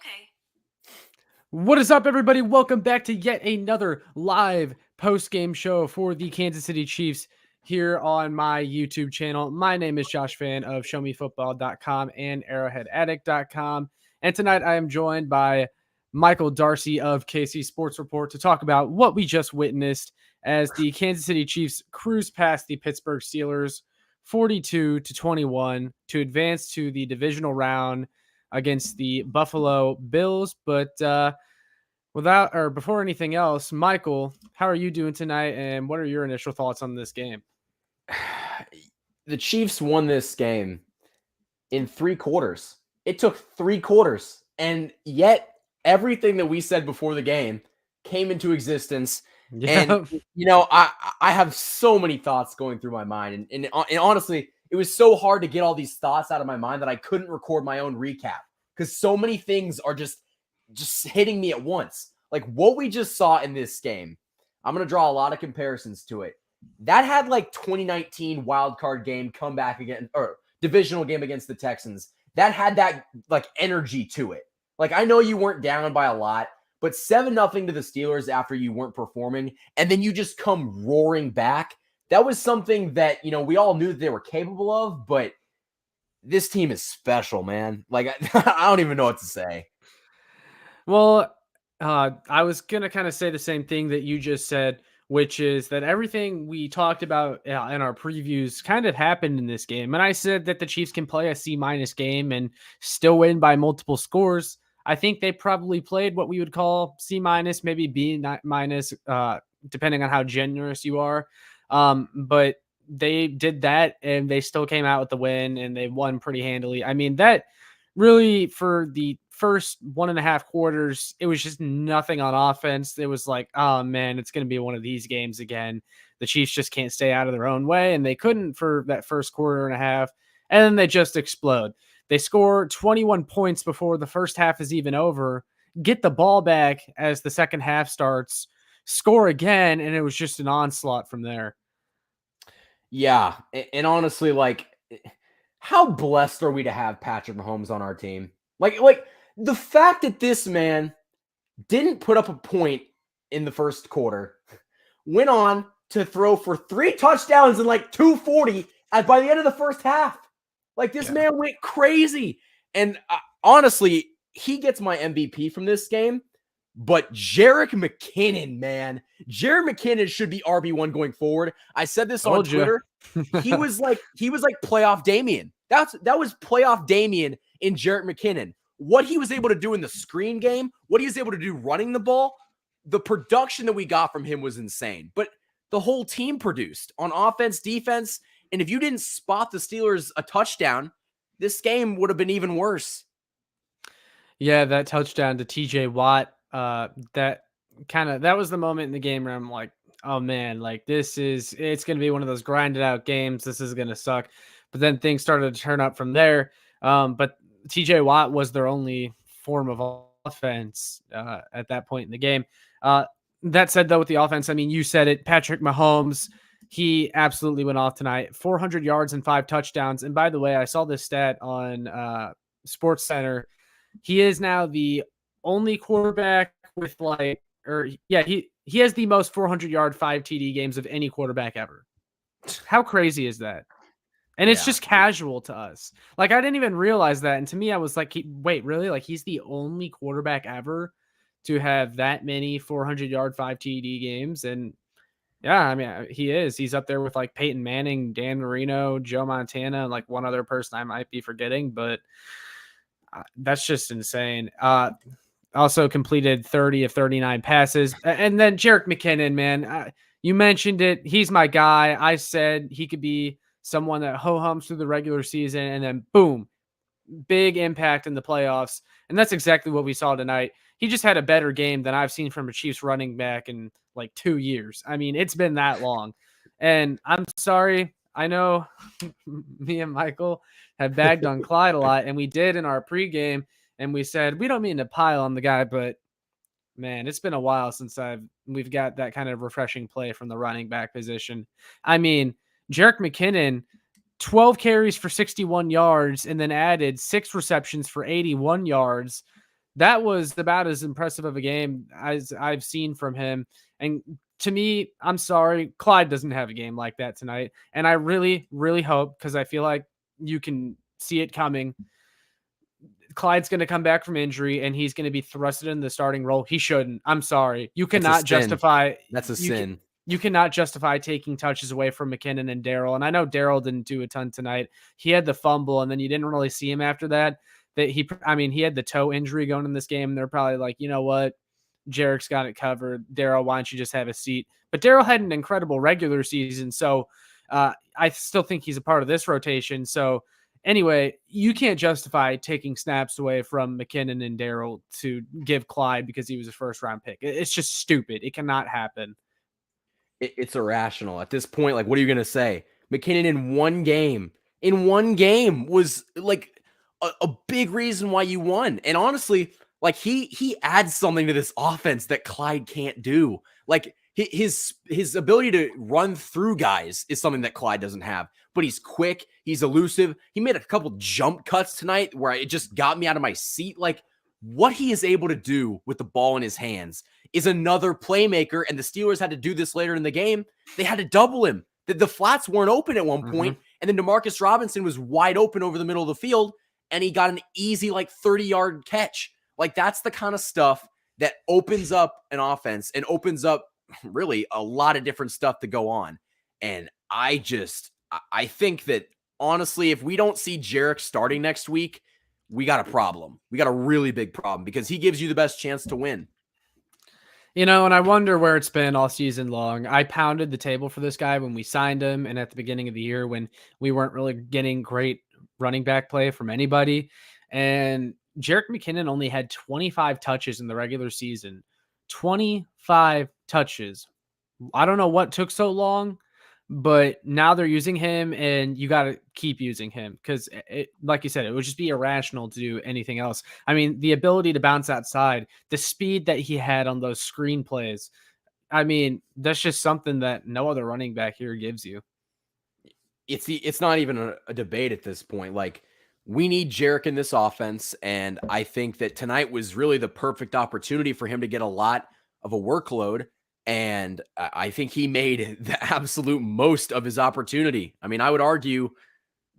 Okay. What is up, everybody? Welcome back to yet another live post-game show for the Kansas City Chiefs here on my YouTube channel. My name is Josh Fan of ShowMeFootball.com and ArrowheadAddict.com. And tonight I am joined by Michael Darcy of KC Sports Report to talk about what we just witnessed as the Kansas City Chiefs cruise past the Pittsburgh Steelers 42-21 to advance to the divisional round against the Buffalo Bills. But before anything else, Michael, how are you doing tonight, and what are your initial thoughts on this game? The Chiefs won this game in 3 quarters. It took 3 quarters, and yet everything that we said before the game came into existence. Yeah. And I have so many thoughts going through my mind, and honestly, it was so hard to get all these thoughts out of my mind that I couldn't record my own recap because so many things are just hitting me at once. Like what we just saw in this game, I'm going to draw a lot of comparisons to it. That had like 2019 wild card game comeback again, or divisional game against the Texans. That had that like energy to it. Like I know you weren't down by a lot, but 7-0 to the Steelers after you weren't performing, and then you just come roaring back. That was something that, we all knew that they were capable of, but this team is special, man. Like I don't even know what to say. Well, I was going to kind of say the same thing that you just said, which is that everything we talked about in our previews kind of happened in this game. And I said that the Chiefs can play a C- game and still win by multiple scores. I think they probably played what we would call C-, maybe B-, depending on how generous you are. But they did that, and they still came out with the win, and they won pretty handily. I mean, that really, for the first 1.5 quarters, it was just nothing on offense. It was like, oh man, it's going to be one of these games again. The Chiefs just can't stay out of their own way, and they couldn't for that first quarter and a half, and then they just explode. They score 21 points before the first half is even over, get the ball back as the second half starts, score again, and it was just an onslaught from there. Yeah, and honestly, like, how blessed are we to have Patrick Mahomes on our team? Like the fact that this man didn't put up a point in the first quarter, went on to throw for 3 touchdowns and like 240 by the end of the first half. Like this man went crazy. And honestly, he gets my MVP from this game. But Jerick McKinnon, man, Jerick McKinnon should be RB1 going forward. I said this on Twitter. He was like playoff Damian. That was playoff Damian in Jerick McKinnon. What he was able to do in the screen game, what he was able to do running the ball, the production that we got from him was insane. But the whole team produced on offense, defense, and if you didn't spot the Steelers a touchdown, this game would have been even worse. Yeah, that touchdown to TJ Watt, that was the moment in the game where I'm like, oh man, like it's going to be one of those grinded out games. This is going to suck. But then things started to turn up from there. But TJ Watt was their only form of offense at that point in the game. That said, though, with the offense, I mean, you said it, Patrick Mahomes, he absolutely went off tonight. 400 yards and 5 touchdowns. And by the way, I saw this stat on Sports Center. He is now the only quarterback with he has the most 400-yard 5 TD games of any quarterback ever. How crazy is that? And it's just casual to us. Like, I didn't even realize that. And to me, I was like, wait, really? Like, he's the only quarterback ever to have that many 400-yard 5 TD games. And yeah, I mean, he is. He's up there with like Peyton Manning, Dan Marino, Joe Montana, and like one other person I might be forgetting, but that's just insane. Also completed 30 of 39 passes. And then Jerick McKinnon, man, you mentioned it. He's my guy. I said he could be someone that ho-hums through the regular season, and then boom, big impact in the playoffs. And that's exactly what we saw tonight. He just had a better game than I've seen from a Chiefs running back in like 2 years. I mean, it's been that long. And I'm sorry. I know me and Michael have bagged on Clyde a lot, and we did in our pregame, and we said, we don't mean to pile on the guy, but man, it's been a while since we've got that kind of refreshing play from the running back position. I mean, Jerick McKinnon, 12 carries for 61 yards, and then added 6 receptions for 81 yards. that was about as impressive of a game as I've seen from him. And to me, I'm sorry, Clyde doesn't have a game like that tonight. And I really, really hope, because I feel like you can see it coming, Clyde's going to come back from injury and he's going to be thrusted in the starting role. He shouldn't. I'm sorry. You That's a cannot sin. justify That's a you can, sin. you cannot justify taking touches away from McKinnon and Darrell. And I know Darrell didn't do a ton tonight. He had the fumble and then you didn't really see him after that. He had the toe injury going in this game. And they're probably like, you know what? Jarek's got it covered. Darrell, why don't you just have a seat? But Darrell had an incredible regular season. So I still think he's a part of this rotation. So anyway, you can't justify taking snaps away from McKinnon and Darrell to give Clyde because he was a first round pick. It's just stupid. It cannot happen. It's irrational at this point. Like, what are you going to say? McKinnon in one game was like a big reason why you won. And honestly, like he adds something to this offense that Clyde can't do. Like his ability to run through guys is something that Clyde doesn't have. But he's quick, he's elusive. He made a couple jump cuts tonight where it just got me out of my seat. Like what he is able to do with the ball in his hands is another playmaker. And the Steelers had to do this later in the game. They had to double him. The flats weren't open at one point, and then Demarcus Robinson was wide open over the middle of the field, and he got an easy like 30-yard catch. Like that's the kind of stuff that opens up an offense and opens up really a lot of different stuff to go on. And I think that honestly, if we don't see Jarek starting next week, we got a problem. We got a really big problem because he gives you the best chance to win. And I wonder where it's been all season long. I pounded the table for this guy when we signed him and at the beginning of the year when we weren't really getting great running back play from anybody. And Jerick McKinnon only had 25 touches in the regular season. 25 touches. I don't know what took so long, but now they're using him and you got to keep using him because, like you said, it would just be irrational to do anything else. I mean, the ability to bounce outside, the speed that he had on those screen plays, I mean, that's just something that no other running back here gives you. It's not even a debate at this point. Like we need Jarek in this offense, and I think that tonight was really the perfect opportunity for him to get a lot of a workload. And I think he made the absolute most of his opportunity. I mean, I would argue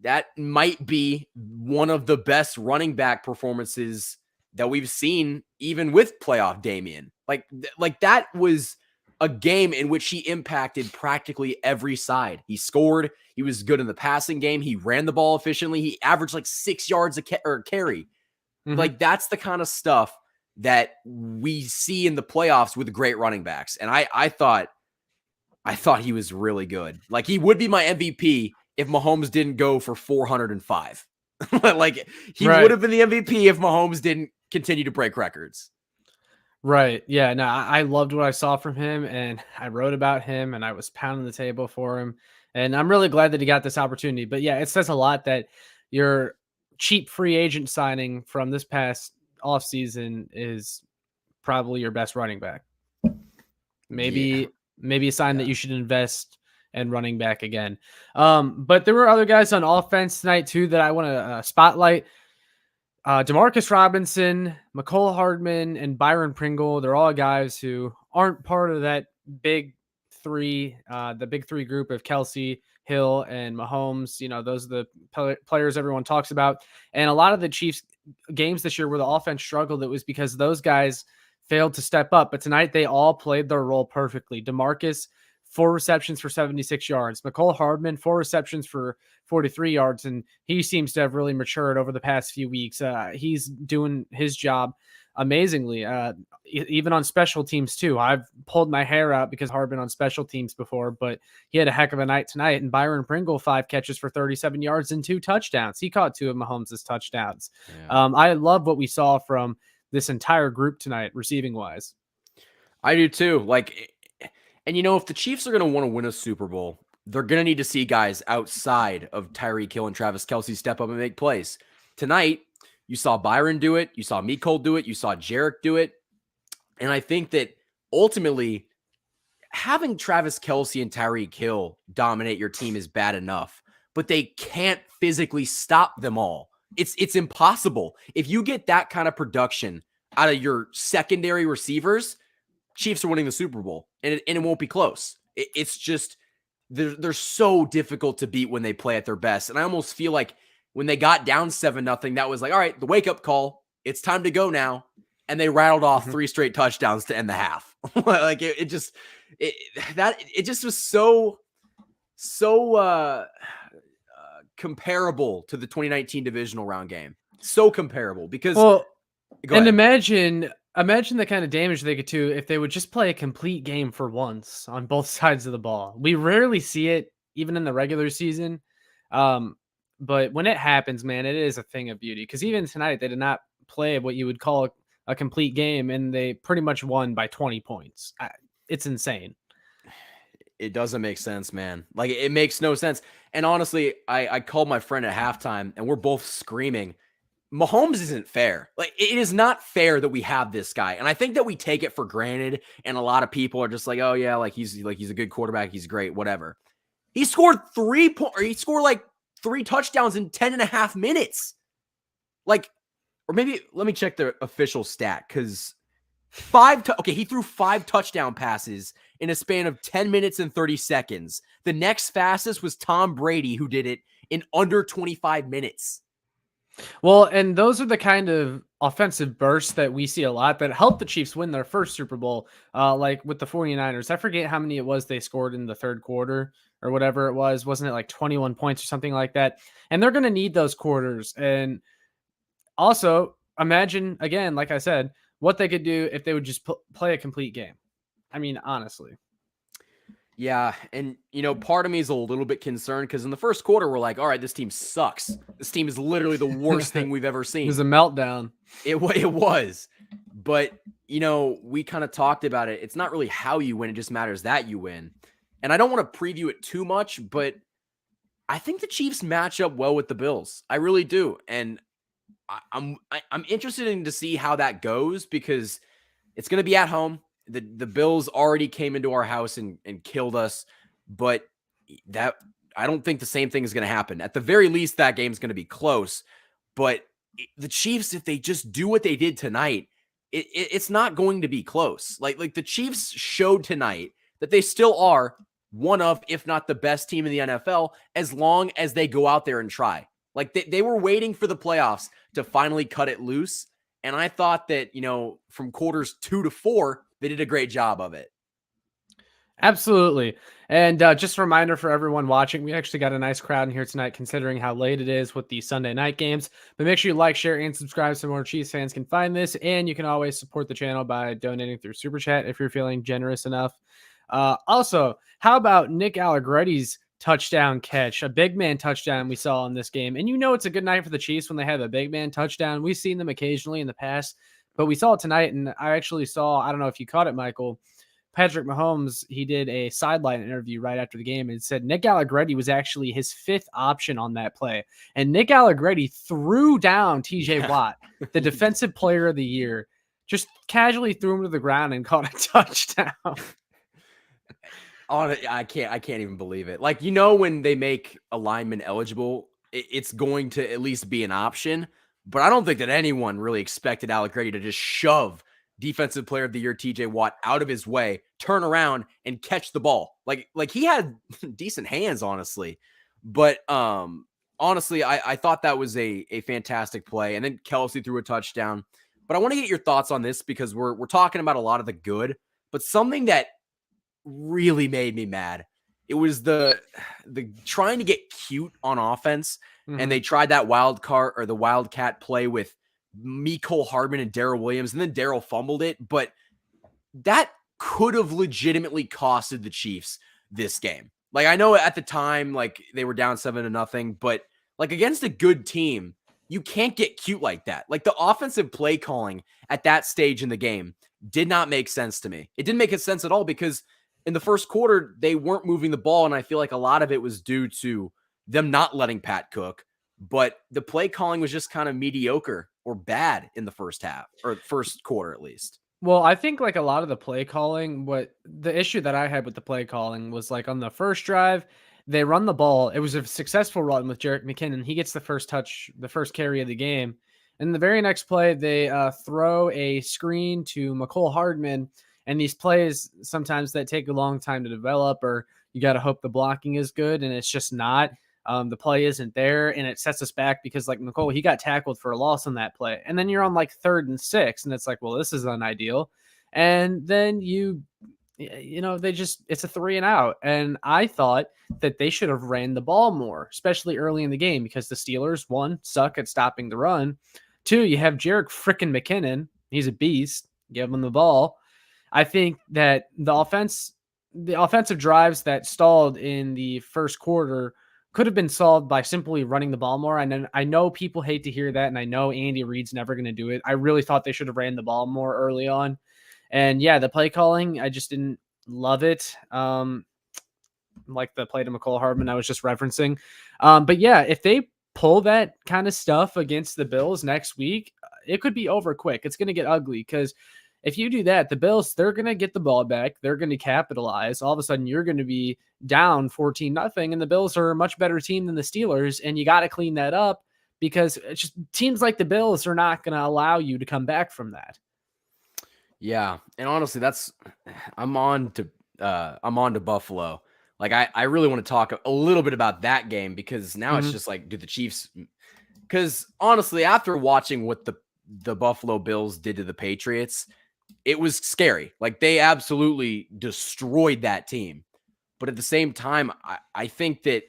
that might be one of the best running back performances that we've seen, even with playoff Damian. Like that was a game in which he impacted practically every side. He scored. He was good in the passing game. He ran the ball efficiently. He averaged like 6 yards a carry. Like that's the kind of stuff that we see in the playoffs with great running backs. And I thought he was really good. Like he would be my MVP if Mahomes didn't go for 405. Like he would have been the MVP if Mahomes didn't continue to break records. Right. Yeah. No, I loved what I saw from him and I wrote about him and I was pounding the table for him. And I'm really glad that he got this opportunity. But yeah, it says a lot that your cheap free agent signing from this past offseason is probably your best running back. Maybe a sign that you should invest in running back again. But there were other guys on offense tonight too that I want to spotlight. Demarcus Robinson, McCole Hardman, and Byron Pringle. They're all guys who aren't part of that big three, the big three group of Kelsey, Hill, and Mahomes. Those are the players everyone talks about. And a lot of the Chiefs games this year where the offense struggled, it was because those guys failed to step up. But tonight they all played their role perfectly. DeMarcus, 4 receptions for 76 yards. McCole Hardman, 4 receptions for 43 yards. And he seems to have really matured over the past few weeks. He's doing his job amazingly, even on special teams too. I've pulled my hair out because Hardman on special teams before, but he had a heck of a night tonight. And Byron Pringle, 5 catches for 37 yards and 2 touchdowns. He caught 2 of Mahomes' touchdowns. Yeah. I love what we saw from this entire group tonight, receiving wise. I do too. And if the Chiefs are going to want to win a Super Bowl, they're going to need to see guys outside of Tyreek Hill and Travis Kelce step up and make plays. Tonight, you saw Byron do it. You saw Mecole do it. You saw Jarek do it. And I think that ultimately, having Travis Kelce and Tyreek Hill dominate your team is bad enough, but they can't physically stop them all. It's impossible. If you get that kind of production out of your secondary receivers, Chiefs are winning the Super Bowl, and it won't be close. It's just they're so difficult to beat when they play at their best. And I almost feel like when they got down 7-0, that was like, all right, the wake up call. It's time to go now. And they rattled off 3 straight touchdowns to end the half. Like it just was so comparable to the 2019 divisional round game. So comparable because well, go and ahead. Imagine the kind of damage they could do if they would just play a complete game for once on both sides of the ball. We rarely see it, even in the regular season. But when it happens, man, it is a thing of beauty. Because even tonight, they did not play what you would call a complete game, and they pretty much won by 20 points. It's insane. It doesn't make sense, man. Like, it makes no sense. And honestly, I called my friend at halftime, and we're both screaming, Mahomes isn't fair. Like, it is not fair that we have this guy. And I think that we take it for granted. And a lot of people are just like, oh yeah, he's a good quarterback. He's great, whatever. He scored 3 points, or he scored like 3 touchdowns in 10.5 minutes. Like, or maybe let me check the official stat. Cause he threw 5 touchdown passes in a span of 10 minutes and 30 seconds. The next fastest was Tom Brady, who did it in under 25 minutes. Well, and those are the kind of offensive bursts that we see a lot that helped the Chiefs win their first Super Bowl, like with the 49ers. I forget how many it was they scored in the third quarter or whatever it was. Wasn't it like 21 points or something like that? And they're going to need those quarters. And also, imagine, again, like I said, what they could do if they would just play a complete game. I mean, honestly. Yeah, and, part of me is a little bit concerned because in the first quarter, we're like, all right, this team sucks. This team is literally the worst thing we've ever seen. It was a meltdown. It was. But, we kind of talked about it. It's not really how you win. It just matters that you win. And I don't want to preview it too much, but I think the Chiefs match up well with the Bills. I really do. And I'm interested in to see how that goes because it's going to be at home. The Bills already came into our house and killed us, but that I don't think the same thing is going to happen. At the very least, that game's going to be close. But the Chiefs, if they just do what they did tonight, it's not going to be close. Like the Chiefs showed tonight that they still are one of, if not the best team in the NFL, as long as they go out there and try. Like they were waiting for the playoffs to finally cut it loose. And I thought that, from quarters 2 to 4, they did a great job of it. Absolutely. And just a reminder for everyone watching, we actually got a nice crowd in here tonight considering how late it is with the Sunday night games. But make sure you like, share, and subscribe so more Chiefs fans can find this. And you can always support the channel by donating through Super Chat if you're feeling generous enough. Also, how about Nick Allegretti's touchdown catch, a big man touchdown we saw in this game? And it's a good night for the Chiefs when they have a big man touchdown. We've seen them occasionally in the past, but we saw it tonight. And I actually saw, I don't know if you caught it, Michael, Patrick Mahomes, he did a sideline interview right after the game and said Nick Allegretti was actually his 5th option on that play. And Nick Allegretti threw down TJ Watt, the defensive player of the year, just casually threw him to the ground and caught a touchdown. I can't even believe it. Like, when they make a lineman eligible, it's going to at least be an option. But I don't think that anyone really expected Allegretti to just shove Defensive Player of the Year TJ Watt out of his way, turn around, and catch the ball. Like he had decent hands, honestly. But honestly, I thought that was a fantastic play. And then Kelsey threw a touchdown. But I want to get your thoughts on this because we're talking about a lot of the good, but something that really made me mad. It was the trying to get cute on offense. Mm-hmm. And they tried that the wildcat play with Mecole Hardman and Darrell Williams, and then Darrell fumbled it. But that could have legitimately costed the Chiefs this game. Like, I know at the time, like, they were down 7-0, but like against a good team, you can't get cute like that. Like, the offensive play calling at that stage in the game did not make sense to me. It didn't make sense at all because in the first quarter, they weren't moving the ball, and I feel like a lot of it was due to them not letting Pat cook, but the play calling was just kind of mediocre or bad in the first half, or first quarter at least. Well, I think like a lot of the play calling, what the issue that I had with the play calling was like on the first drive, they run the ball. It was a successful run with Jerick McKinnon. He gets the first touch, the first carry of the game. In the very next play, they throw a screen to McCole Hardman. And these plays, sometimes that take a long time to develop, or you got to hope the blocking is good, and it's just not. The play isn't there, and it sets us back because, like McCole, he got tackled for a loss on that play. And then you're on like 3rd and 6, and it's like, well, this is unideal. And then it's a 3 and out. And I thought that they should have ran the ball more, especially early in the game, because the Steelers, one, suck at stopping the run. Two, you have Jerick frickin' McKinnon. He's a beast. Give him the ball. I think that the offensive drives that stalled in the first quarter could have been solved by simply running the ball more. And I know people hate to hear that, and I know Andy Reid's never going to do it. I really thought they should have ran the ball more early on. And yeah, the play calling, I just didn't love it. Like the play to McCole Hardman I was just referencing. But yeah, if they pull that kind of stuff against the Bills next week, it could be over quick. It's going to get ugly because if you do that, the Bills, they're going to get the ball back. They're going to capitalize. All of a sudden, you're going to be down 14-0, and the Bills are a much better team than the Steelers, and you got to clean that up because it's just teams like the Bills are not going to allow you to come back from that. Yeah, and honestly, I'm on to Buffalo. Like I really want to talk a little bit about that game because now it's just like, do the Chiefs? Because honestly, after watching what the Buffalo Bills did to the Patriots, it was scary. Like they absolutely destroyed that team. But at the same time, I think that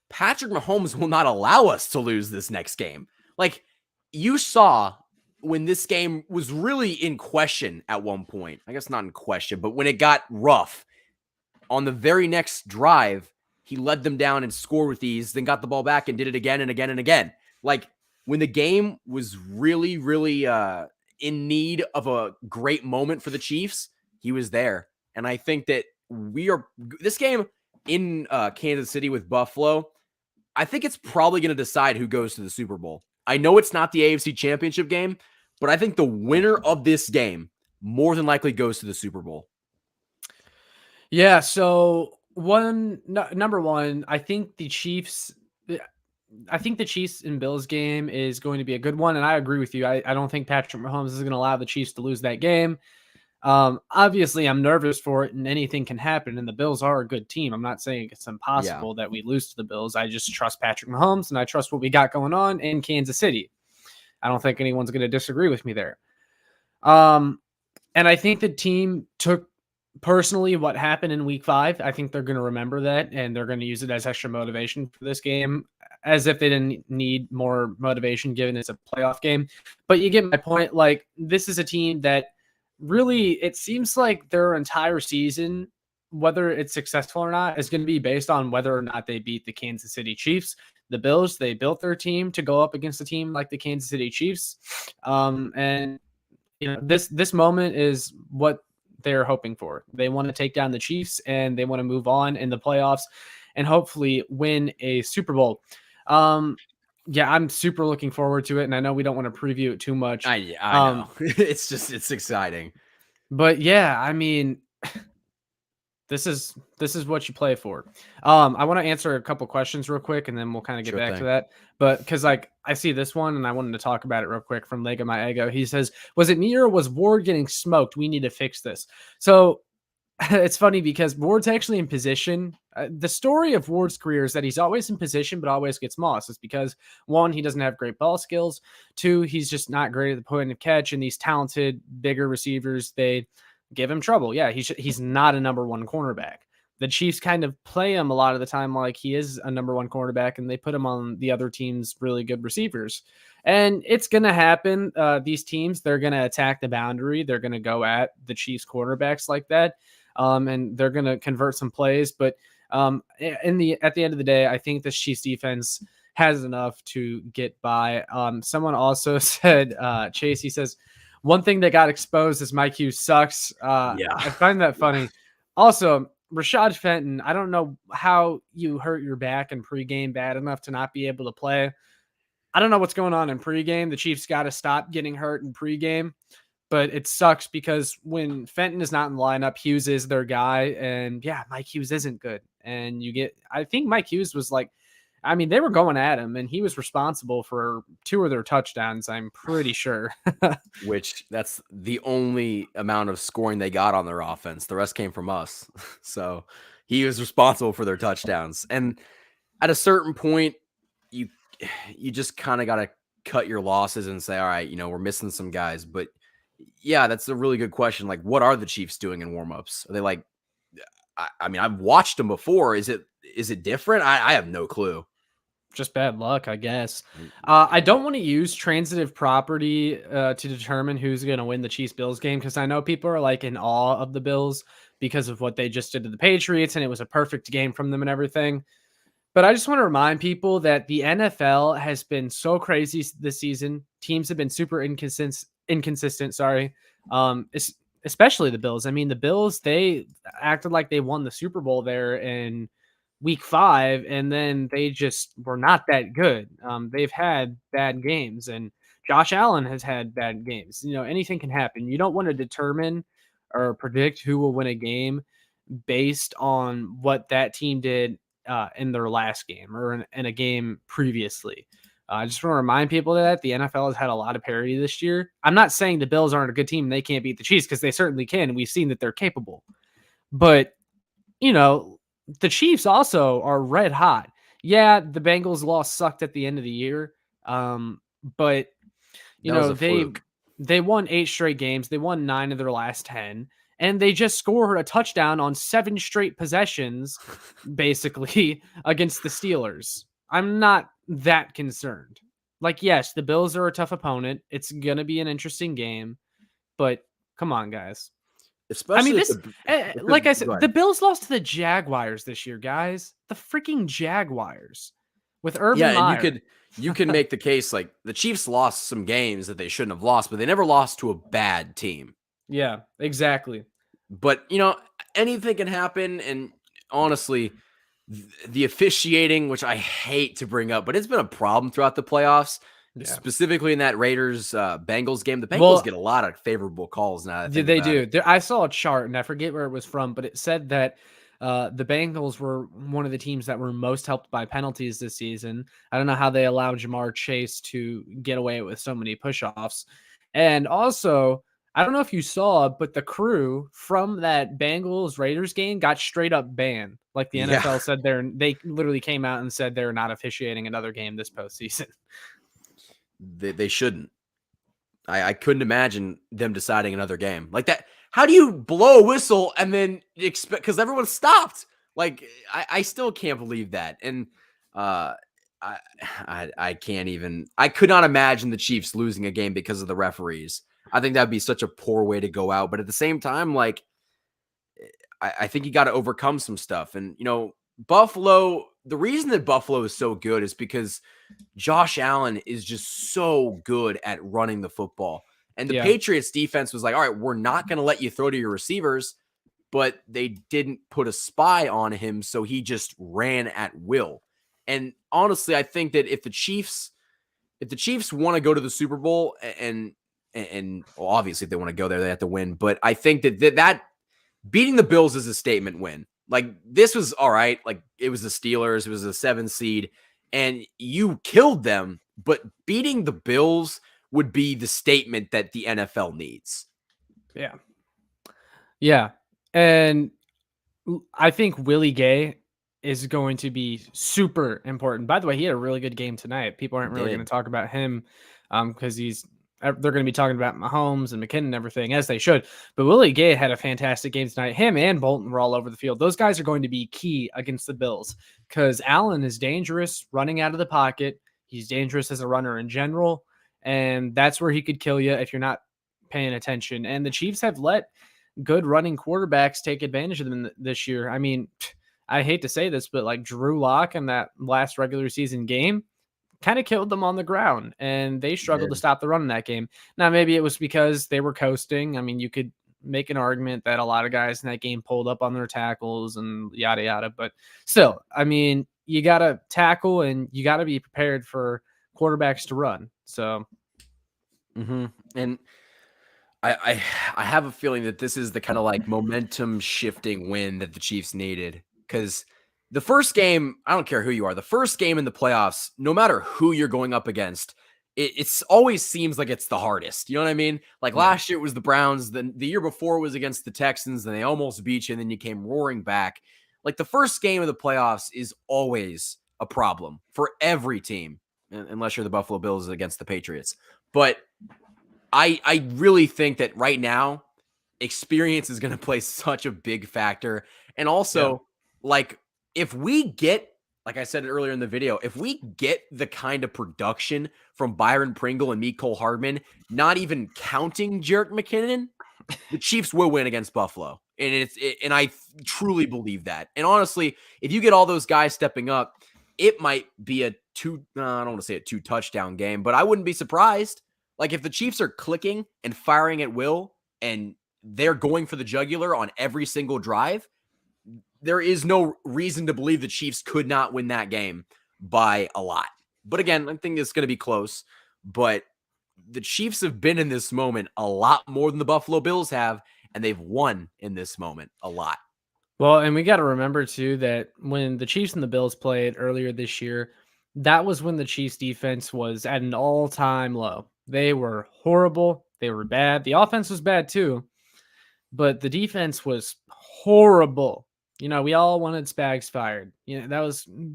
Patrick Mahomes will not allow us to lose this next game. Like you saw when this game was really in question at one point, I guess not in question, but when it got rough on the very next drive, he led them down and scored with ease, then got the ball back and did it again and again and again. Like when the game was really, really in need of a great moment for the Chiefs, he was there. And I think that this game in Kansas City with Buffalo, I think it's probably going to decide who goes to the Super Bowl. I know it's not the AFC Championship game, but I think the winner of this game more than likely goes to the Super Bowl. Yeah, so number one, I think the Chiefs and Bills game is going to be a good one, and I agree with you. I don't think Patrick Mahomes is going to allow the Chiefs to lose that game. Obviously, I'm nervous for it, and anything can happen, and the Bills are a good team. I'm not saying it's impossible that we lose to the Bills. I just trust Patrick Mahomes, and I trust what we got going on in Kansas City. I don't think anyone's going to disagree with me there. And I think the team took personally what happened in week 5. I think they're going to remember that, and they're going to use it as extra motivation for this game, as if they didn't need more motivation given it's a playoff game. But you get my point. Like, this is a team that really, it seems like their entire season, whether it's successful or not, is going to be based on whether or not they beat the Kansas City Chiefs. The Bills, they built their team to go up against a team like the Kansas City Chiefs. And this moment is what they're hoping for. They want to take down the Chiefs, and they want to move on in the playoffs and hopefully win a Super Bowl. Yeah, I'm super looking forward to it, and I know we don't want to preview it too much. I know. It's exciting. But yeah, I mean, this is what you play for. I want to answer a couple questions real quick, and then we'll kind of get back to that. But because like I see this one, and I wanted to talk about it real quick from Lego My Ego. He says, "Was it me or was Ward getting smoked? We need to fix this." So it's funny because Ward's actually in position. The story of Ward's career is that he's always in position, but always gets mossed. It's because, one, he doesn't have great ball skills. Two, he's just not great at the point of catch. And these talented, bigger receivers, they give him trouble. Yeah, he's not a number one cornerback. The Chiefs kind of play him a lot of the time like he is a number one cornerback, and they put him on the other team's really good receivers. And it's going to happen. These teams, they're going to attack the boundary. They're going to go at the Chiefs quarterbacks like that. And they're going to convert some plays. But at the end of the day, I think the Chiefs defense has enough to get by. Someone also said, Chase, he says, one thing that got exposed is Mike Hughes sucks. Yeah. I find that funny. Also, Rashad Fenton, I don't know how you hurt your back in pregame bad enough to not be able to play. I don't know what's going on in pregame. The Chiefs got to stop getting hurt in pregame. But it sucks because when Fenton is not in the lineup, Hughes is their guy. And yeah, Mike Hughes isn't good. And I think Mike Hughes was like, I mean, they were going at him, and he was responsible for 2 of their touchdowns, I'm pretty sure. which that's the only amount of scoring they got on their offense. The rest came from us. So he was responsible for their touchdowns. And at a certain point, you you just kind of got to cut your losses and say, all right, we're missing some guys. But yeah, that's a really good question. Like, what are the Chiefs doing in warmups? Are they like, I mean, I've watched them before. Is it different? I have no clue. Just bad luck, I guess. Mm, I don't want to use transitive property to determine who's going to win the Chiefs-Bills game because I know people are like in awe of the Bills because of what they just did to the Patriots, and it was a perfect game from them and everything. But I just want to remind people that the NFL has been so crazy this season. Teams have been super inconsistent. Sorry, especially the Bills. I mean, the Bills, they acted like they won the Super Bowl there in week 5, and then they just were not that good. They've had bad games, and Josh Allen has had bad games. Anything can happen. You don't want to determine or predict who will win a game based on what that team did in their last game or in a game previously. I just want to remind people that the NFL has had a lot of parity this year. I'm not saying the Bills aren't a good team and they can't beat the Chiefs because they certainly can. And we've seen that they're capable. But, the Chiefs also are red hot. Yeah, the Bengals loss sucked at the end of the year. But, that was a fluke. they won 8 straight games. They won 9 of their last 10. And they just scored a touchdown on 7 straight possessions, basically, against the Steelers. I'm not that concerned. Like, yes, the Bills are a tough opponent. It's going to be an interesting game. But come on, guys. I mean, Especially like I go said, ahead. the Bills lost to the Jaguars this year, guys. The freaking Jaguars with Urban Yeah, and Meyer. you can make the case like the Chiefs lost some games that they shouldn't have lost, but they never lost to a bad team. Yeah, exactly. But anything can happen, and honestly, the officiating, which I hate to bring up, but it's been a problem throughout the playoffs, Yeah. specifically in that Raiders Bengals game. The Bengals Well, get a lot of favorable calls now that I think they about do. it. I saw a chart and I forget where it was from, but it said that the Bengals were one of the teams that were most helped by penalties this season. I don't know how they allowed Jamar Chase to get away with so many push-offs. And also, I don't know if you saw, but the crew from that Bengals Raiders game got straight up banned. Like the Yeah, NFL said they literally came out and said they're not officiating another game this postseason. they shouldn't. I couldn't imagine them deciding another game like that. How do you blow a whistle and then expect, because everyone stopped? Like I still can't believe that. And I, I can't even. I could not imagine the Chiefs losing a game because of the referees. I think that'd be such a poor way to go out. But at the same time, like I think you got to overcome some stuff. And Buffalo. The reason that Buffalo is so good is because Josh Allen is just so good at running the football. And the Yeah. Patriots defense was like, all right, we're not going to let you throw to your receivers, but they didn't put a spy on him. So he just ran at will. And honestly, I think that if the Chiefs want to go to the Super Bowl and well, obviously if they want to go there, they have to win. But I think that beating the Bills is a statement win. Like this was all right. Like it was the Steelers. It was a 7 seed and you killed them. But beating the Bills would be the statement that the NFL needs. Yeah. Yeah. And I think Willie Gay is going to be super important. By the way, he had a really good game tonight. People aren't really going to talk about him because they're going to be talking about Mahomes and McKinnon and everything as they should. But Willie Gay had a fantastic game tonight. Him and Bolton were all over the field. Those guys are going to be key against the Bills because Allen is dangerous running out of the pocket. He's dangerous as a runner in general. And that's where he could kill you if you're not paying attention. And the Chiefs have let good running quarterbacks take advantage of them this year. I mean, I hate to say this, but like Drew Lock in that last regular season game kind of killed them on the ground and they struggled to stop the run in that game. Now, maybe it was because they were coasting. I mean, you could make an argument that a lot of guys in that game pulled up on their tackles and yada, yada. But still, I mean, you got to tackle and you got to be prepared for quarterbacks to run. So, And I have a feeling that this is the kind of like momentum shifting win that the Chiefs needed because the first game, I don't care who you are, the first game in the playoffs, no matter who you're going up against, it's always seems like it's the hardest. You know what I mean? Like Yeah. last year it was the Browns, then the year before was against the Texans, and they almost beat you, and then you came roaring back. Like the first game of the playoffs is always a problem for every team, unless you're the Buffalo Bills against the Patriots. But I really think that right now, experience is going to play such a big factor. And Yeah. also, like, if we get, like I said earlier in the video, if we get the kind of production from Byron Pringle and Mecole Hardman, not even counting Jerick McKinnon, the Chiefs will win against Buffalo. And I truly believe that. And honestly, if you get all those guys stepping up, it might be a I don't want to say a 2-touchdown game, but I wouldn't be surprised. Like if the Chiefs are clicking and firing at will and they're going for the jugular on every single drive, there is no reason to believe the Chiefs could not win that game by a lot. But again, I think it's going to be close. But the Chiefs have been in this moment a lot more than the Buffalo Bills have, and they've won in this moment a lot. Well, and we got to remember too that when the Chiefs and the Bills played earlier this year, that was when the Chiefs defense was at an all-time low. They were horrible. They were bad. The offense was bad too, but the defense was horrible. You know, we all wanted Spags fired. You know,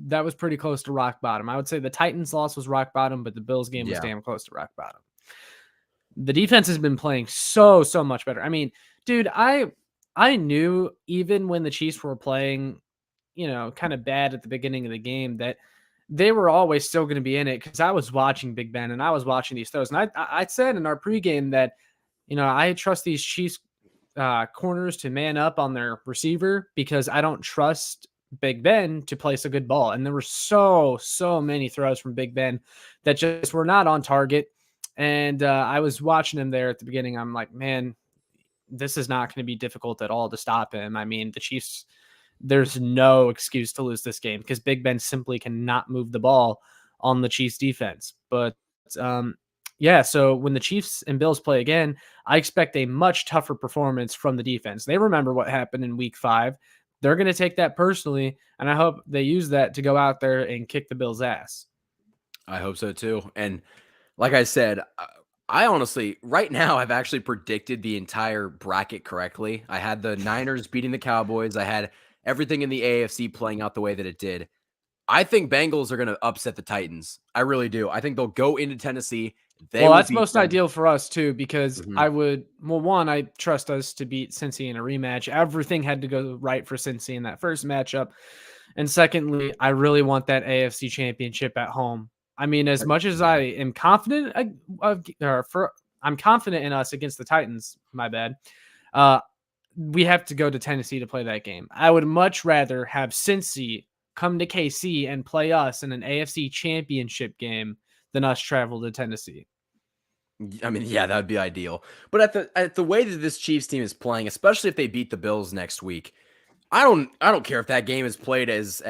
that was pretty close to rock bottom. I would say the Titans loss was rock bottom, but the Bills game was damn close to rock bottom. The defense has been playing so much better. I mean, dude, I knew even when the Chiefs were playing, you know, kind of bad at the beginning of the game that they were always still going to be in it because I was watching Big Ben and I was watching these throws. And I said in our pregame that, you know, I trust these Chiefs corners to man up on their receiver because I don't trust Big Ben to place a good ball. And there were so many throws from Big Ben that just were not on target. And I was watching him there at the beginning. I'm like, man, this is not going to be difficult at all to stop him. I mean, the Chiefs, there's no excuse to lose this game because Big Ben simply cannot move the ball on the Chiefs defense. But yeah, so when the Chiefs and Bills play again, I expect a much tougher performance from the defense. They remember what happened in week 5. They're going to take that personally, and I hope they use that to go out there and kick the Bills' ass. I hope so too. And like I said, I honestly, right now, I've actually predicted the entire bracket correctly. I had the Niners beating the Cowboys. I had everything in the AFC playing out the way that it did. I think Bengals are going to upset the Titans. I really do. I think they'll go into Tennessee. Well, that's most ideal for us too, because Mhm. I would, well, one, I trust us to beat Cincy in a rematch. Everything had to go right for Cincy in that first matchup. And secondly, I really want that AFC championship at home. I mean, as much as I am confident I'm confident in us against the Titans, my bad. We have to go to Tennessee to play that game. I would much rather have Cincy come to KC and play us in an AFC championship game than us travel to Tennessee. I mean, yeah, that would be ideal. But at the way that this Chiefs team is playing, especially if they beat the Bills next week, I don't care if that game is played as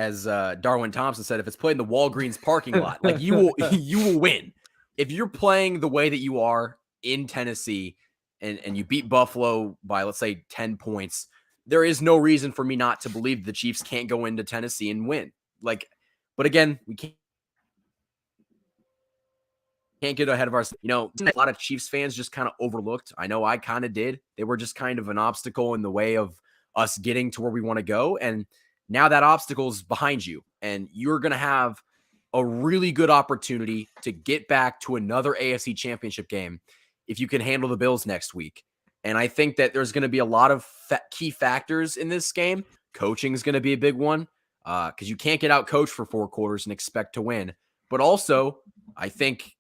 Darwin Thompson said, if it's played in the Walgreens parking lot, like you will win. If you're playing the way that you are in Tennessee and you beat Buffalo by, let's say, 10 points, there is no reason for me not to believe the Chiefs can't go into Tennessee and win. Like, but again, we can't get ahead of ourselves. You know, a lot of Chiefs fans just kind of overlooked. I know I kind of did. They were just kind of an obstacle in the way of us getting to where we want to go. And now that obstacle is behind you, and you're going to have a really good opportunity to get back to another AFC championship game if you can handle the Bills next week. And I think that there's going to be a lot of key factors in this game. Coaching is going to be a big one because you can't get out coached for 4 quarters and expect to win. But also, I think,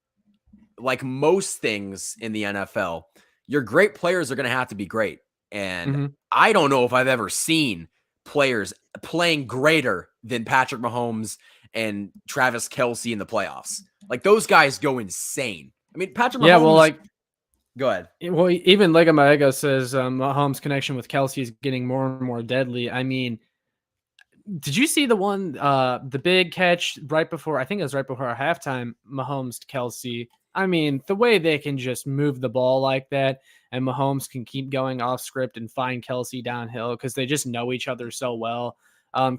like most things in the NFL, your great players are going to have to be great. And I don't know if I've ever seen players playing greater than Patrick Mahomes and Travis Kelce in the playoffs. Like those guys go insane. I mean, Patrick Mahomes. Yeah, well, like, go ahead. Well, even Lego Maego says Mahomes' connection with Kelce is getting more and more deadly. I mean, did you see the one, the big catch right before, I think it was right before our halftime, Mahomes to Kelce? I mean, the way they can just move the ball like that, and Mahomes can keep going off script and find Kelce downhill because they just know each other so well.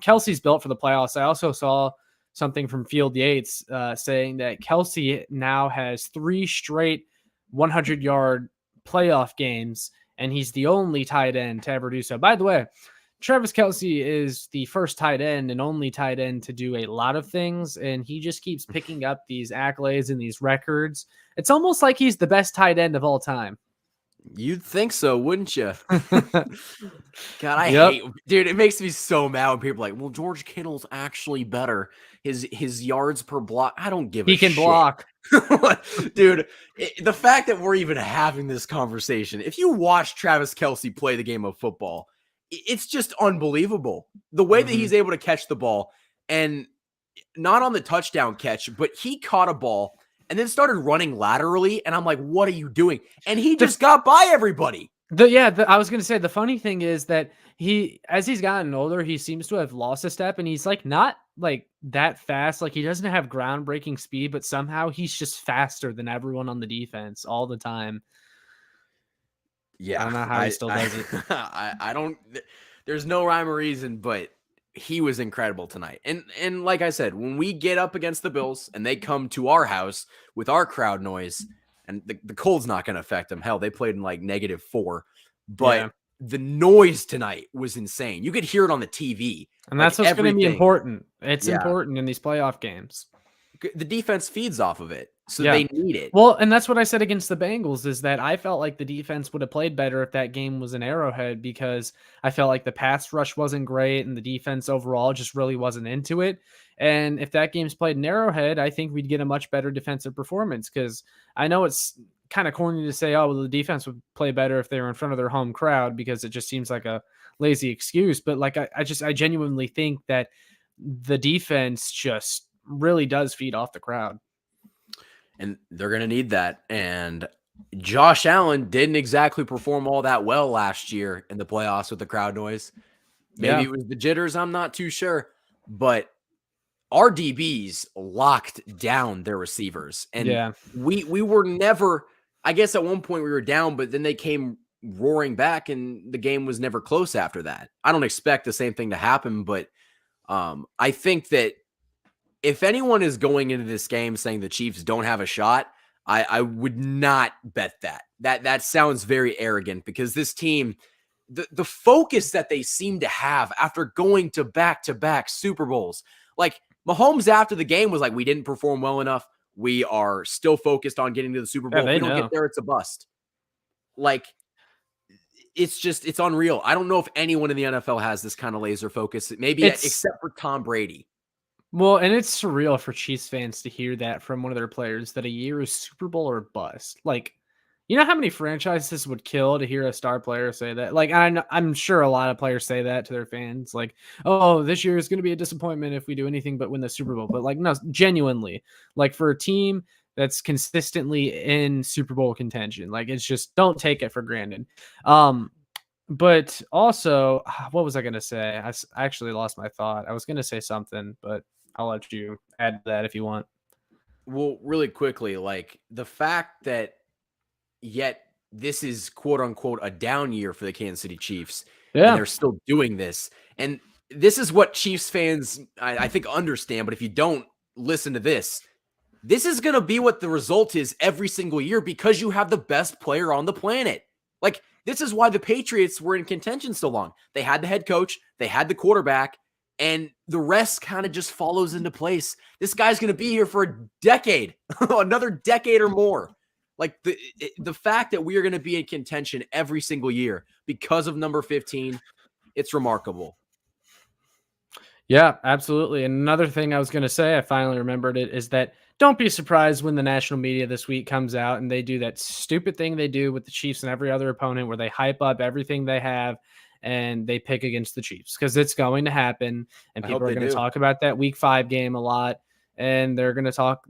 Kelsey's built for the playoffs. I also saw something from Field Yates saying that Kelsey now has 3 straight 100-yard playoff games, and he's the only tight end to ever do so. By the way, Travis Kelsey is the first tight end and only tight end to do a lot of things, and he just keeps picking up these accolades and these records. It's almost like he's the best tight end of all time. You'd think so, wouldn't you? God, I hate, dude. It makes me so mad when people are like, "Well, George Kittle's actually better. His yards per block." I don't give a shit. He can block, dude. The fact that we're even having this conversation, if you watch Travis Kelsey play the game of football, it's just unbelievable. The way that he's able to catch the ball, and not on the touchdown catch, but he caught a ball and then started running laterally, and I'm like, "What are you doing?" And he just got by everybody. I was going to say, the funny thing is that as he's gotten older, he seems to have lost a step, and he's like not like that fast. Like he doesn't have groundbreaking speed, but somehow he's just faster than everyone on the defense all the time. Yeah. I don't know how he still does it. I don't, there's no rhyme or reason, but he was incredible tonight. And like I said, when we get up against the Bills and they come to our house with our crowd noise, and the cold's not going to affect them. Hell, they played in like -4, but the noise tonight was insane. You could hear it on the TV. And that's what's going to be important. It's important in these playoff games. The defense feeds off of it, so they need it. Well, and that's what I said against the Bengals, is that I felt like the defense would have played better if that game was an Arrowhead, because I felt like the pass rush wasn't great and the defense overall just really wasn't into it. And if that game's played in Arrowhead, I think we'd get a much better defensive performance, because I know it's kind of corny to say, oh, well, the defense would play better if they were in front of their home crowd, because it just seems like a lazy excuse. But like, I genuinely think that the defense just really does feed off the crowd. And they're going to need that. And Josh Allen didn't exactly perform all that well last year in the playoffs with the crowd noise. Maybe it was the jitters. I'm not too sure. But our DBs locked down their receivers. And we were never, I guess at one point we were down, but then they came roaring back and the game was never close after that. I don't expect the same thing to happen, but I think that if anyone is going into this game saying the Chiefs don't have a shot, I would not bet that. That sounds very arrogant, because this team, the focus that they seem to have after going to back-to-back Super Bowls, like Mahomes after the game was like, we didn't perform well enough. We are still focused on getting to the Super Bowl. If we don't get there, it's a bust. Like, it's unreal. I don't know if anyone in the NFL has this kind of laser focus, maybe except for Tom Brady. Well, and it's surreal for Chiefs fans to hear that from one of their players, that a year is Super Bowl or bust. Like, you know how many franchises would kill to hear a star player say that? Like, I'm sure a lot of players say that to their fans. Like, oh, this year is going to be a disappointment if we do anything but win the Super Bowl. But like, no, genuinely, like for a team that's consistently in Super Bowl contention, like it's just, don't take it for granted. But also, what was I going to say? I actually lost my thought. I was going to say something, but I'll let you add to that if you want. Well, really quickly, like the fact that yet this is quote unquote a down year for the Kansas City Chiefs. And they're still doing this. And this is what Chiefs fans, I think, understand. But if you don't listen to this, this is going to be what the result is every single year, because you have the best player on the planet. Like, this is why the Patriots were in contention so long. They had the head coach, they had the quarterback, and the rest kind of just follows into place. This guy's going to be here for a decade, another decade or more. Like the fact that we are going to be in contention every single year because of number 15, it's remarkable. Yeah, absolutely. And another thing I was going to say, I finally remembered it, is that don't be surprised when the national media this week comes out and they do that stupid thing they do with the Chiefs and every other opponent, where they hype up everything they have and they pick against the Chiefs, because it's going to happen. And people are going to talk about that week 5 game a lot. And they're going to talk,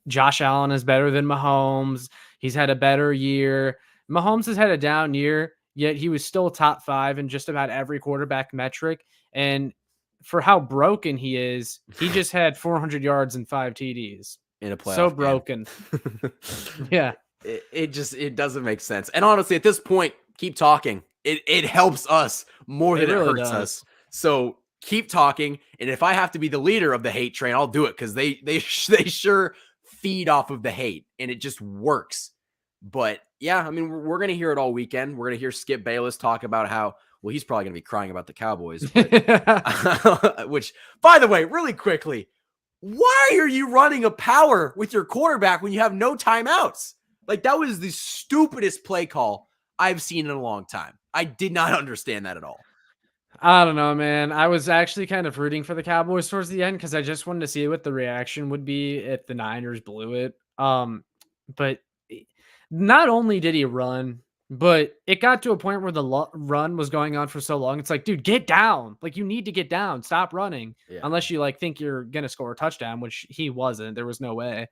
Josh Allen is better than Mahomes. He's had a better year. Mahomes has had a down year, yet he was still top 5 in just about every quarterback metric. And for how broken he is, he just had 400 yards and 5 TDs in a playoff. So broken. Yeah. It doesn't make sense. And honestly, at this point, keep talking. It helps us more than it hurts us. So keep talking. And if I have to be the leader of the hate train, I'll do it because they sure feed off of the hate, and it just works. But yeah, I mean, we're going to hear it all weekend. We're going to hear Skip Bayless talk about how, well, he's probably going to be crying about the Cowboys, but which, by the way, really quickly, why are you running a power with your quarterback when you have no timeouts? Like, that was the stupidest play call I've seen in a long time. I did not understand that at all. I don't know, man. I was actually kind of rooting for the Cowboys towards the end because I just wanted to see what the reaction would be if the Niners blew it. But not only did he run, but it got to a point where the run was going on for so long. It's like, dude, get down. Like, you need to get down. Stop running. Yeah. Unless you like think you're gonna score a touchdown, which he wasn't. There was no way.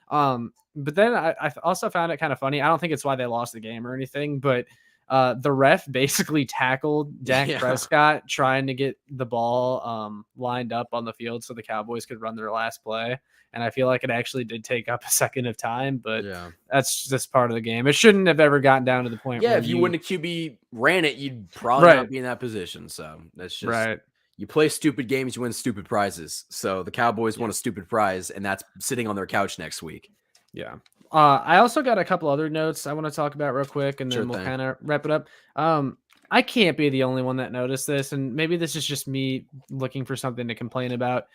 But then I also found it kind of funny. I don't think it's why they lost the game or anything, but the ref basically tackled Dak Prescott trying to get the ball lined up on the field so the Cowboys could run their last play. And I feel like it actually did take up a second of time, but that's just part of the game. It shouldn't have ever gotten down to the point where if you wouldn't have QB ran it, you'd probably not be in that position. So that's just you play stupid games, you win stupid prizes. So the Cowboys won a stupid prize, and that's sitting on their couch next week. Yeah. I also got a couple other notes I want to talk about real quick, and then we'll kind of wrap it up. I can't be the only one that noticed this, and maybe this is just me looking for something to complain about,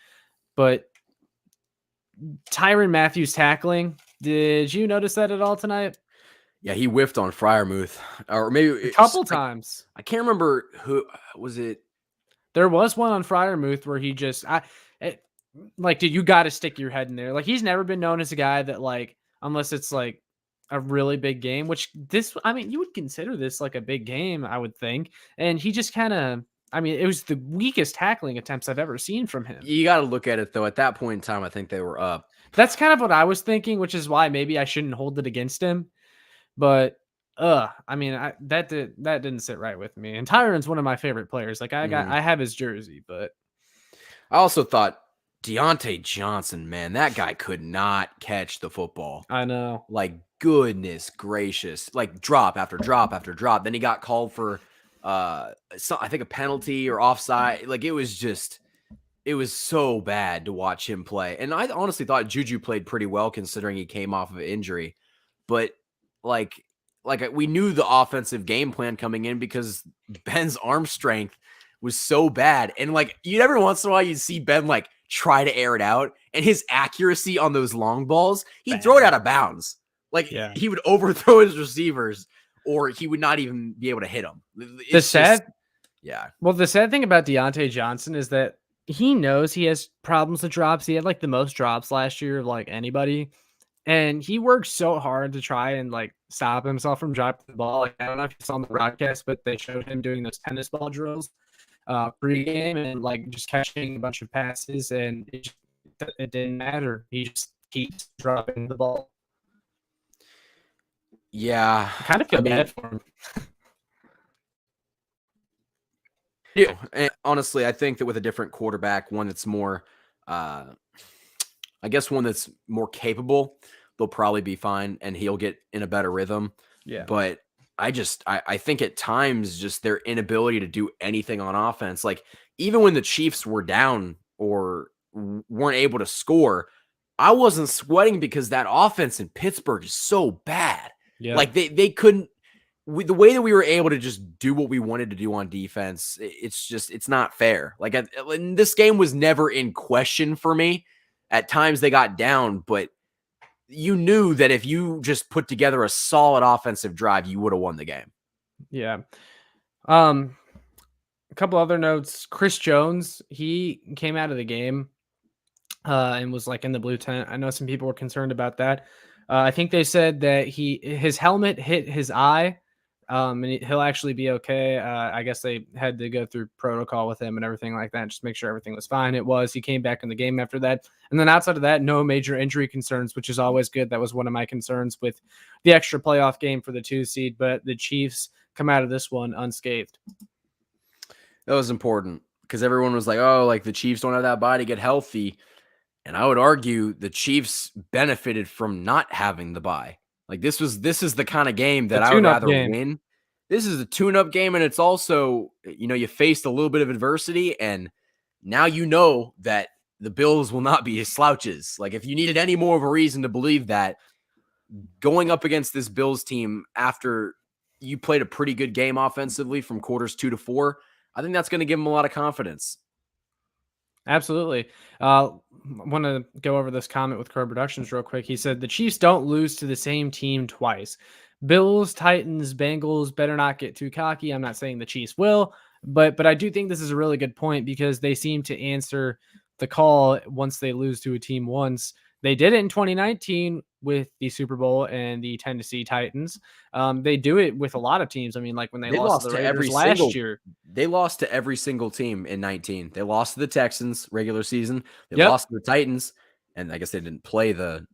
but Tyrann Mathieu tackling. Did you notice that at all tonight? Yeah, he whiffed on Freiermuth, or maybe a couple times. I can't remember who was it. There was one on Freiermuth where he just, dude, you got to stick your head in there. Like, he's never been known as a guy that, like, unless it's like a really big game, which you would consider this like a big game, I would think. And he just kind of, it was the weakest tackling attempts I've ever seen from him. You got to look at it though. At that point in time, I think they were up. That's kind of what I was thinking, which is why maybe I shouldn't hold it against him. But, that didn't sit right with me. And Tyrann's one of my favorite players. Like, I have his jersey, but I also thought Deontay Johnson, man, that guy could not catch the football. I know. Like, goodness gracious. Like, drop after drop after drop. Then he got called for, I think, a penalty or offside. Like, it was so bad to watch him play. And I honestly thought Juju played pretty well considering he came off of an injury. But, like we knew the offensive game plan coming in because Ben's arm strength was so bad. And, like, every once in a while you'd see Ben, like, try to air it out, and his accuracy on those long balls, he'd throw it out of bounds. Like, he would overthrow his receivers, or he would not even be able to hit them. The sad thing about Deontay Johnson is that he knows he has problems with drops. He had like the most drops last year of like anybody, and he worked so hard to try and like stop himself from dropping the ball. Like, I don't know if you saw on the broadcast, but they showed him doing those tennis ball drills pre-game and like just catching a bunch of passes, and it didn't matter. He just keeps dropping the ball. Yeah, I kind of feel bad for him. Yeah, and honestly, I think that with a different quarterback, one that's more, one that's more capable, they'll probably be fine, and he'll get in a better rhythm. Yeah, but I think at times just their inability to do anything on offense, like even when the Chiefs were down or weren't able to score, I wasn't sweating because that offense in Pittsburgh is so bad. Yeah. Like they couldn't, the way that we were able to just do what we wanted to do on defense, it's not fair. Like this game was never in question for me. At times they got down, but you knew that if you just put together a solid offensive drive, you would have won the game. Yeah. A couple other notes. Chris Jones, he came out of the game and was like in the blue tent. I know some people were concerned about that. I think they said that his helmet hit his eye, and he'll actually be okay. I guess they had to go through protocol with him and everything like that, just make sure everything was fine. He came back in the game after that. And then outside of that, no major injury concerns, which is always good. That was one of my concerns with the extra playoff game for the 2 seed, but the Chiefs come out of this one unscathed. That was important because everyone was like, oh, like the Chiefs don't have that bye to get healthy. And I would argue the Chiefs benefited from not having the bye. Like this is the kind of game that I would rather win. This is a tune-up game, and it's also, you faced a little bit of adversity, and now you know that the Bills will not be slouches. Like, if you needed any more of a reason to believe that, going up against this Bills team after you played a pretty good game offensively from quarters 2 to 4, I think that's going to give them a lot of confidence. Absolutely. Want to go over this comment with Core Productions real quick. He said the Chiefs don't lose to the same team twice. Bills, Titans, Bengals better not get too cocky. I'm not saying the Chiefs will, but I do think this is a really good point because they seem to answer the call once they lose to a team once. They did it in 2019 with the Super Bowl and the Tennessee Titans. They do it with a lot of teams. I mean, like when they lost to the Raiders last year. They lost to every single team in 19. They lost to the Texans regular season. They Yep. lost to the Titans, and I guess they didn't play the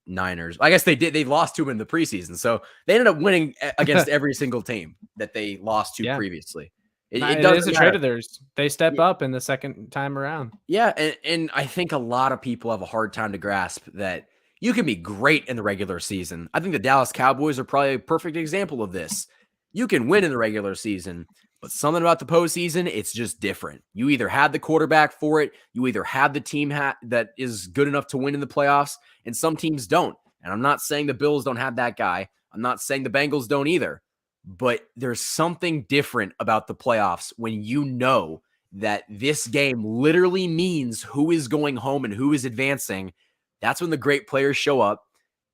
Niners. I guess they did. They lost to them in the preseason, so they ended up winning against every single team that they lost to previously. It is a trait of theirs. They step up in the second time around. Yeah, and I think a lot of people have a hard time to grasp that you can be great in the regular season. I think the Dallas Cowboys are probably a perfect example of this. You can win in the regular season, but something about the postseason, it's just different. You either have the quarterback for it, you either have the team that is good enough to win in the playoffs, and some teams don't. And I'm not saying the Bills don't have that guy. I'm not saying the Bengals don't either. But there's something different about the playoffs when you know that this game literally means who is going home and who is advancing. That's when the great players show up.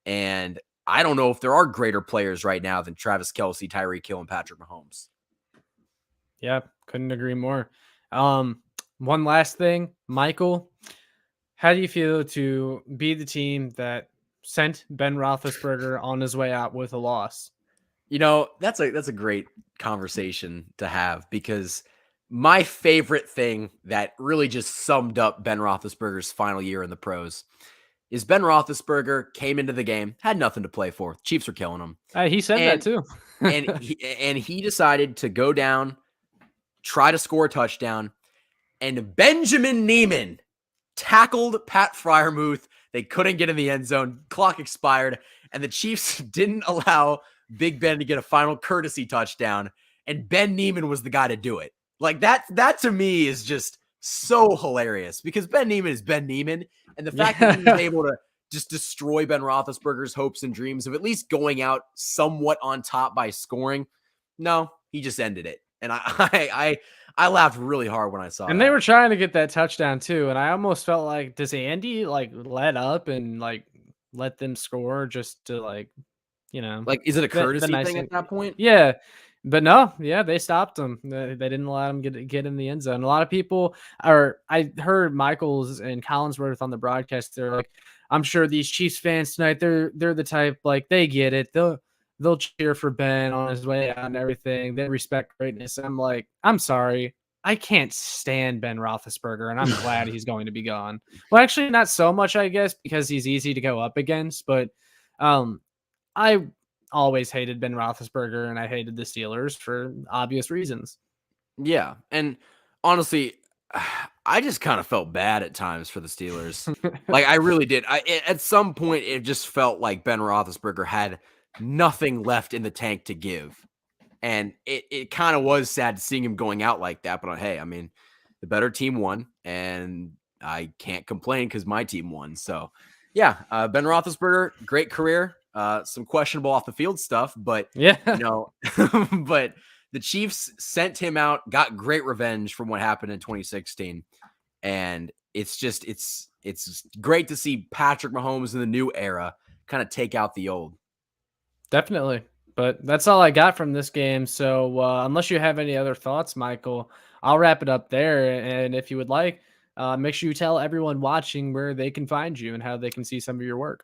And I don't know if there are greater players right now than Travis Kelce, Tyreek Hill, and Patrick Mahomes. Yeah, couldn't agree more. One last thing, Michael, how do you feel to be the team that sent Ben Roethlisberger on his way out with a loss? You know, that's a great conversation to have because my favorite thing that really just summed up Ben Roethlisberger's final year in the pros is Ben Roethlisberger came into the game, had nothing to play for. Chiefs were killing him. He said that too. and he decided to go down, try to score a touchdown, and Benjamin Neiman tackled Pat Freiermuth. They couldn't get in the end zone. Clock expired, and the Chiefs didn't allow Big Ben to get a final courtesy touchdown, and Ben Neiman was the guy to do it. Like that to me is just so hilarious because Ben Neiman is Ben Neiman, and the fact that he was able to just destroy Ben Roethlisberger's hopes and dreams of at least going out somewhat on top by scoring. No, he just ended it, and I laughed really hard when I saw. And they were trying to get that touchdown too, and I almost felt like, does Andy like let up and like let them score just to like, you know, like, is it a courtesy thing at that point? Yeah. But no, yeah, they stopped him. They didn't allow him get in the end zone. A lot of people I heard Michaels and Collinsworth on the broadcast. They're like, I'm sure these Chiefs fans tonight, they're the type, like, they get it. They'll cheer for Ben on his way out and everything. They respect greatness. And I'm like, I'm sorry. I can't stand Ben Roethlisberger, and I'm glad he's going to be gone. Well, actually, not so much, I guess, because he's easy to go up against, but I always hated Ben Roethlisberger, and I hated the Steelers for obvious reasons. Yeah, and honestly, I just kind of felt bad at times for the Steelers. Like, I really did. At some point, it just felt like Ben Roethlisberger had nothing left in the tank to give. And it kind of was sad seeing him going out like that. But hey, I mean, the better team won, and I can't complain because my team won. So, yeah, Ben Roethlisberger, great career. Some questionable off the field stuff, but yeah, you know, but the Chiefs sent him out, got great revenge from what happened in 2016. And it's just, it's great to see Patrick Mahomes in the new era kind of take out the old. Definitely. But that's all I got from this game. So unless you have any other thoughts, Michael, I'll wrap it up there. And if you would like, make sure you tell everyone watching where they can find you and how they can see some of your work.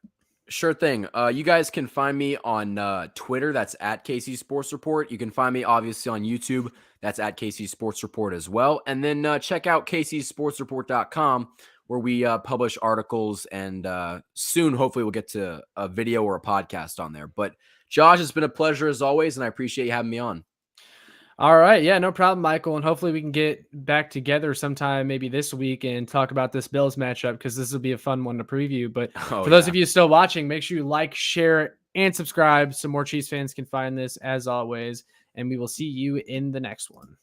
Sure thing. You guys can find me on Twitter. That's at KC Sports Report. You can find me obviously on YouTube. That's at KC Sports Report as well. And then check out kcsportsreport.com where we publish articles, and soon, hopefully, we'll get to a video or a podcast on there. But Josh, it's been a pleasure as always, and I appreciate you having me on. All right. Yeah, no problem, Michael. And hopefully we can get back together sometime, maybe this week, and talk about this Bills matchup, because this will be a fun one to preview. But for those of you still watching, make sure you like, share, and subscribe so more Chiefs fans can find this, as always. And we will see you in the next one.